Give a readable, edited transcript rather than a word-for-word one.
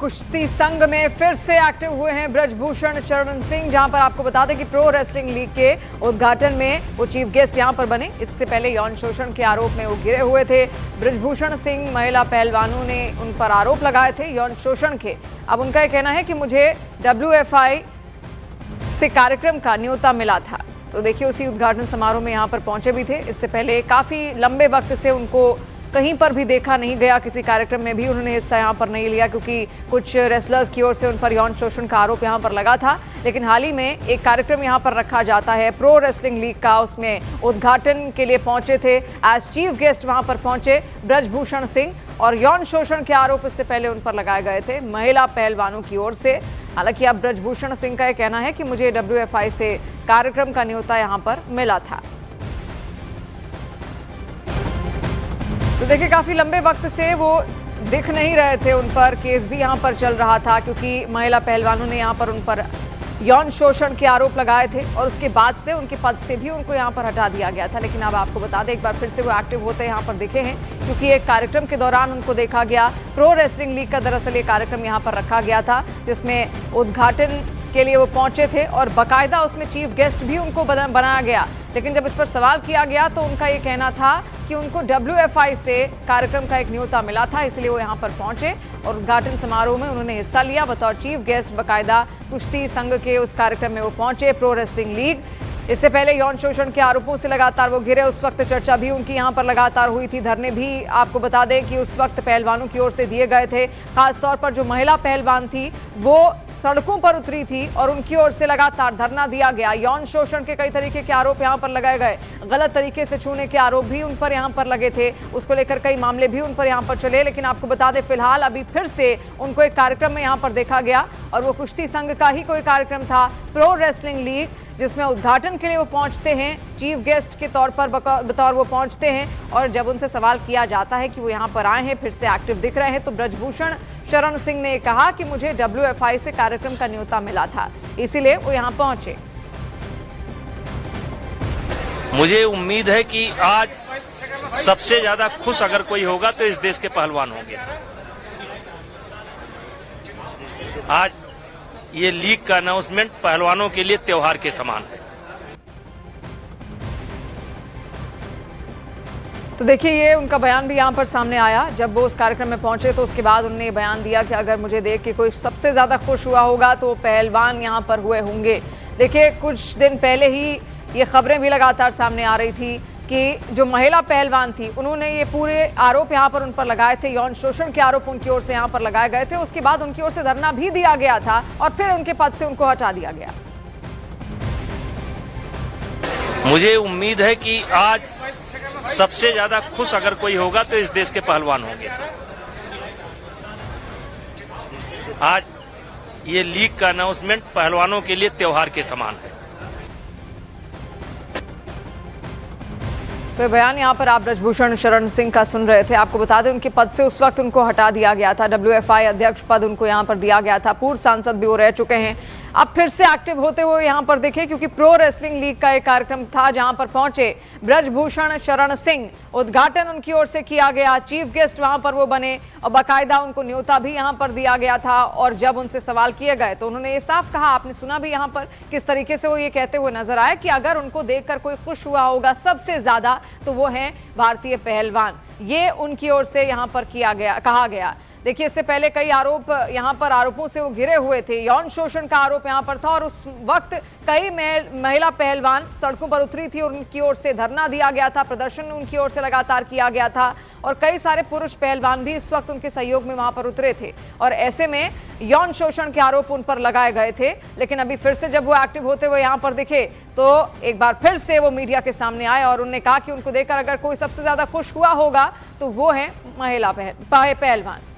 कुश्ती संघ में फिर से एक्टिव हुए हैं ब्रजभूषण शरण सिंह, जहां पर आपको बता दें कि प्रो रेसलिंग लीग के उद्घाटन में वो चीफ गेस्ट यहां पर बने। इससे पहले यौन शोषण के आरोप में वो घिरे हुए थे। ब्रजभूषण सिंह महिला पहलवानों ने उन पर आरोप लगाए थे यौन शोषण के। अब उनका यह कहना है कि मुझे WFI से कार्यक्रम का न्योता मिला था। तो देखिए, उसी उद्घाटन समारोह में यहाँ पर पहुंचे भी थे। इससे पहले काफी लंबे वक्त से उनको कहीं पर भी देखा नहीं गया, किसी कार्यक्रम में भी उन्होंने हिस्सा यहाँ पर नहीं लिया, क्योंकि कुछ रेसलर्स की ओर से उन पर यौन शोषण का आरोप यहाँ पर लगा था। लेकिन हाल ही में एक कार्यक्रम यहाँ पर रखा जाता है प्रो रेसलिंग लीग का, उसमें उद्घाटन के लिए पहुंचे थे। एज चीफ गेस्ट वहां पर पहुंचे ब्रजभूषण सिंह, और यौन शोषण के आरोप इससे पहले उन पर लगाए गए थे महिला पहलवानों की ओर से। हालांकि अब ब्रजभूषण सिंह का यह कहना है कि मुझे WFI से कार्यक्रम का न्योता यहाँ पर मिला था। तो देखिए, काफी लंबे वक्त से वो दिख नहीं रहे थे, उन पर केस भी यहाँ पर चल रहा था, क्योंकि महिला पहलवानों ने यहाँ पर उन पर यौन शोषण के आरोप लगाए थे और उसके बाद से उनके पद से भी उनको यहाँ पर हटा दिया गया था। लेकिन अब आपको बता दें, एक बार फिर से वो एक्टिव होते यहाँ पर दिखे हैं, क्योंकि एक कार्यक्रम के दौरान उनको देखा गया। प्रो रेसलिंग लीग का दरअसल ये कार्यक्रम यहाँ पर रखा गया था, जिसमें उद्घाटन के लिए वो पहुंचे थे और बाकायदा उसमें चीफ गेस्ट भी उनको बनाया गया। लेकिन जब इस पर सवाल किया गया तो उनका ये कहना था कि उनको WFI से कार्यक्रम का एक न्योता मिला था, इसलिए वो यहाँ पर पहुंचे और उद्घाटन समारोह में उन्होंने हिस्सा लिया बतौर चीफ गेस्ट। बाकायदा कुश्ती संघ के उस कार्यक्रम में वो पहुंचे, प्रो रेसलिंग लीग। इससे पहले यौन शोषण के आरोपों से लगातार वो घिरे, उस वक्त चर्चा भी उनकी यहाँ पर लगातार हुई थी। धरने भी आपको बता दें कि उस वक्त पहलवानों की ओर से दिए गए थे। खासतौर पर जो महिला पहलवान थी वो सड़कों पर उतरी थी और उनकी ओर से लगातार धरना दिया गया। यौन शोषण के कई तरीके के आरोप यहाँ पर लगाए गए, गलत तरीके से छूने के आरोप भी उन पर यहाँ पर लगे थे, उसको लेकर कई मामले भी उन पर यहाँ पर चले। लेकिन आपको बता दें, फिलहाल अभी फिर से उनको एक कार्यक्रम में यहाँ पर देखा गया, और वो कुश्ती संघ का ही कोई कार्यक्रम था, प्रो रेसलिंग लीग, जिसमें उद्घाटन के लिए वो पहुंचते हैं चीफ गेस्ट के तौर पर बतौर वो पहुंचते हैं। और जब उनसे सवाल किया जाता है कि वो यहाँ पर आए हैं, फिर से एक्टिव दिख रहे हैं, तो ब्रजभूषण शरण सिंह ने कहा कि मुझे WFI से कार्यक्रम का न्योता मिला था, इसीलिए वो यहाँ पहुंचे। मुझे उम्मीद है कि आज सबसे ज्यादा खुश अगर कोई होगा तो इस देश के पहलवान होंगे। आज ये लीग का अनाउंसमेंट पहलवानों के लिए त्योहार के समान है। तो देखिए, ये उनका बयान भी यहाँ पर सामने आया। जब वो उस कार्यक्रम में पहुंचे तो उसके बाद उन्होंने बयान दिया कि अगर मुझे देख के कोई सबसे ज़्यादा खुश हुआ होगा तो पहलवान यहाँ पर हुए होंगे। देखिए, कुछ दिन पहले ही ये खबरें भी लगातार सामने आ रही थी कि जो महिला पहलवान थी, उन्होंने ये पूरे आरोप यहाँ पर उन पर लगाए थे, यौन शोषण के आरोप उनकी ओर से यहाँ पर लगाए गए थे। उसके बाद उनकी ओर से धरना भी दिया गया था और फिर उनके पद से उनको हटा दिया गया। मुझे उम्मीद है कि आज सबसे ज्यादा खुश अगर कोई होगा तो इस देश के पहलवान होंगे। आज ये लीग का अनाउंसमेंट पहलवानों के लिए त्योहार के समान है। तो बयान यहाँ पर आप ब्रजभूषण शरण सिंह का सुन रहे थे। आपको बता दें, उनके पद से उस वक्त उनको हटा दिया गया था। WFI अध्यक्ष पद उनको यहाँ पर दिया गया था। पूर्व सांसद भी वो रह चुके हैं। अब फिर से एक्टिव होते हुए यहाँ पर देखे, क्योंकि प्रो रेसलिंग लीग का एक कार्यक्रम था जहां पर पहुंचे ब्रजभूषण शरण सिंह। उद्घाटन उनकी ओर से किया गया, चीफ गेस्ट वहां पर वो बने और बाकायदा उनको न्योता भी यहाँ पर दिया गया था। और जब उनसे सवाल किए गए तो उन्होंने ये साफ कहा, आपने सुना भी यहाँ पर किस तरीके से वो ये कहते हुए नजर आए कि अगर उनको देखकर कोई खुश हुआ होगा सबसे ज्यादा तो वो हैं भारतीय पहलवान। ये उनकी ओर से यहाँ पर कहा गया। देखिए, इससे पहले कई आरोप यहाँ पर आरोपों से वो घिरे हुए थे। यौन शोषण का आरोप यहाँ पर था और उस वक्त कई महिला पहलवान सड़कों पर उतरी थी और उनकी ओर से धरना दिया गया था, प्रदर्शन उनकी ओर से लगातार किया गया था। और कई सारे पुरुष पहलवान भी इस वक्त उनके सहयोग में वहां पर उतरे थे और ऐसे में यौन शोषण के आरोप उन पर लगाए गए थे। लेकिन अभी फिर से जब वो एक्टिव होते हुए यहाँ पर दिखे तो एक बार फिर से वो मीडिया के सामने आए और उन्होंने कहा कि उनको देखकर अगर कोई सबसे ज्यादा खुश हुआ होगा तो वो है महिला पहलवान।